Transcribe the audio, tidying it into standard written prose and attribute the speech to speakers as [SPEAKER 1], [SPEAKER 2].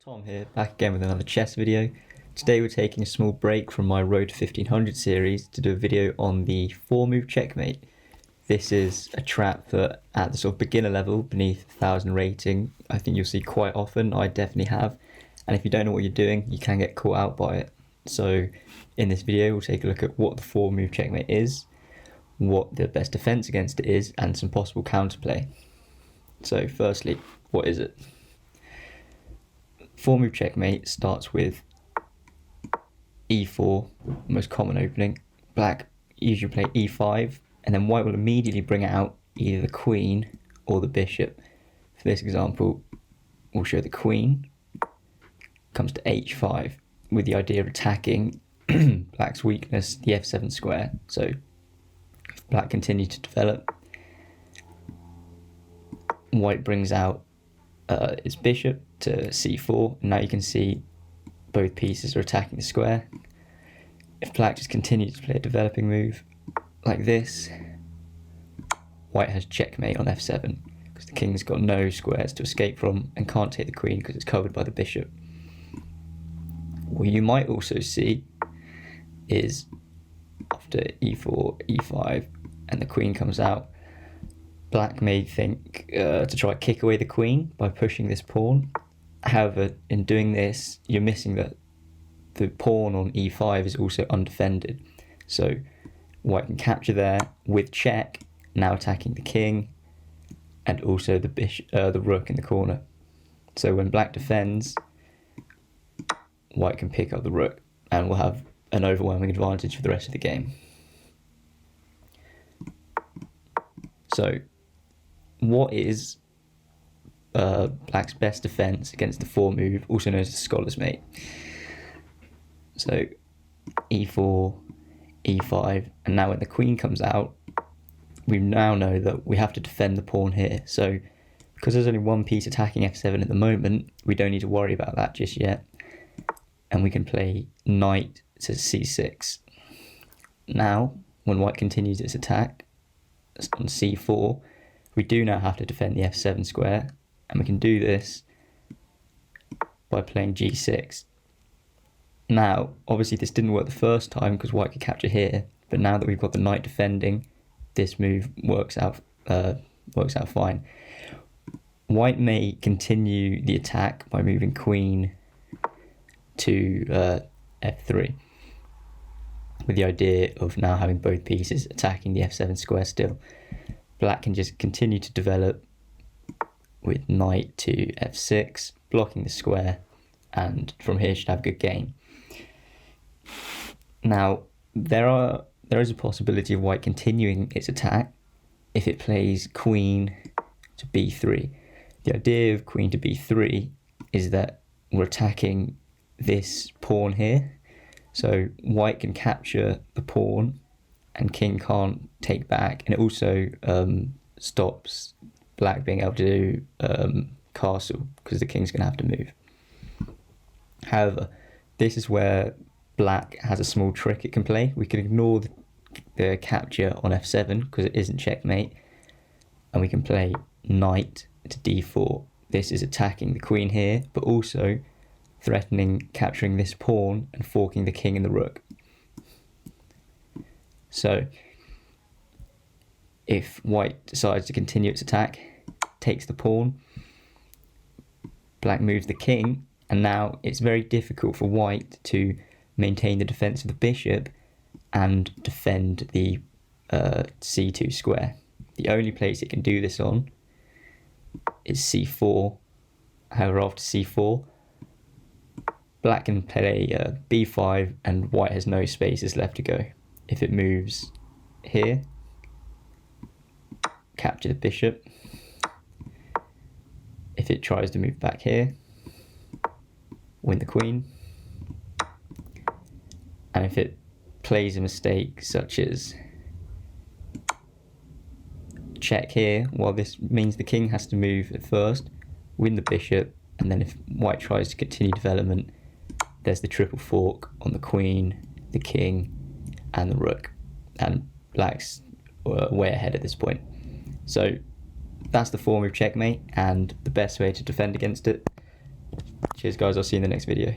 [SPEAKER 1] Tom here, back again with another chess video. Today we're taking a small break from my Road to 1500 series to do a video on the 4-move checkmate. This is a trap that at the sort of beginner level, beneath 1000 rating, I think you'll see quite often. I definitely have. And if you don't know what you're doing, you can get caught out by it. So in this video, we'll take a look at what the 4-move checkmate is, what the best defense against it is, and some possible counterplay. So firstly, what is it? 4-move checkmate starts with e4, most common opening. Black usually play e5, and then white will immediately bring out either the queen or the bishop. For this example, we'll show the queen comes to h5 with the idea of attacking black's weakness, the f7 square. So if black continues to develop, white brings out its bishop to c4, and now you can see both pieces are attacking the square. If black just continues to play a developing move like this, white has checkmate on f7 because the king's got no squares to escape from and can't take the queen because it's covered by the bishop. What you might also see is after e4, e5 and the queen comes out, black may think to try to kick away the queen by pushing this pawn. However, in doing this, you're missing that the pawn on e5 is also undefended. So white can capture there with check, now attacking the king, and also the bishop, the rook in the corner. So when black defends, white can pick up the rook and will have an overwhelming advantage for the rest of the game. So what is black's best defense against the 4-move, also known as the scholar's mate? So e4, e5, and now when the queen comes out, we now know that we have to defend the pawn here. So because there's only one piece attacking f7 at the moment, we don't need to worry about that just yet. And we can play knight to c6. Now, when white continues its attack on c4, we do now have to defend the f7 square, and we can do this by playing g6. Now, obviously this didn't work the first time because white could capture here, but now that we've got the knight defending, this move works out fine. White may continue the attack by moving queen to f3, with the idea of now having both pieces attacking the f7 square still. Black can just continue to develop with knight to f6, blocking the square, and from here should have a good game. Now, there is a possibility of white continuing its attack if it plays queen to b3. The idea of queen to b3 is that we're attacking this pawn here, so white can capture the pawn and king can't take back, and it also stops black being able to do castle because the king's going to have to move. However, this is where black has a small trick it can play. We can ignore the capture on f7 because it isn't checkmate, and we can play knight to d4. This is attacking the queen here, but also threatening capturing this pawn and forking the king and the rook. So if white decides to continue its attack, takes the pawn, black moves the king, and now it's very difficult for white to maintain the defense of the bishop and defend the c2 square. The only place it can do this on is c4. However, after c4, black can play b5 and white has no spaces left to go. If it moves here, capture the bishop. If it tries to move back here, win the queen. And if it plays a mistake such as check here, well, this means the king has to move at first, win the bishop, and then if white tries to continue development, there's the triple fork on the queen, the king, and the rook, and black's way ahead at this point. So that's the 4-move checkmate and the best way to defend against it. Cheers, guys. I'll see you in the next video.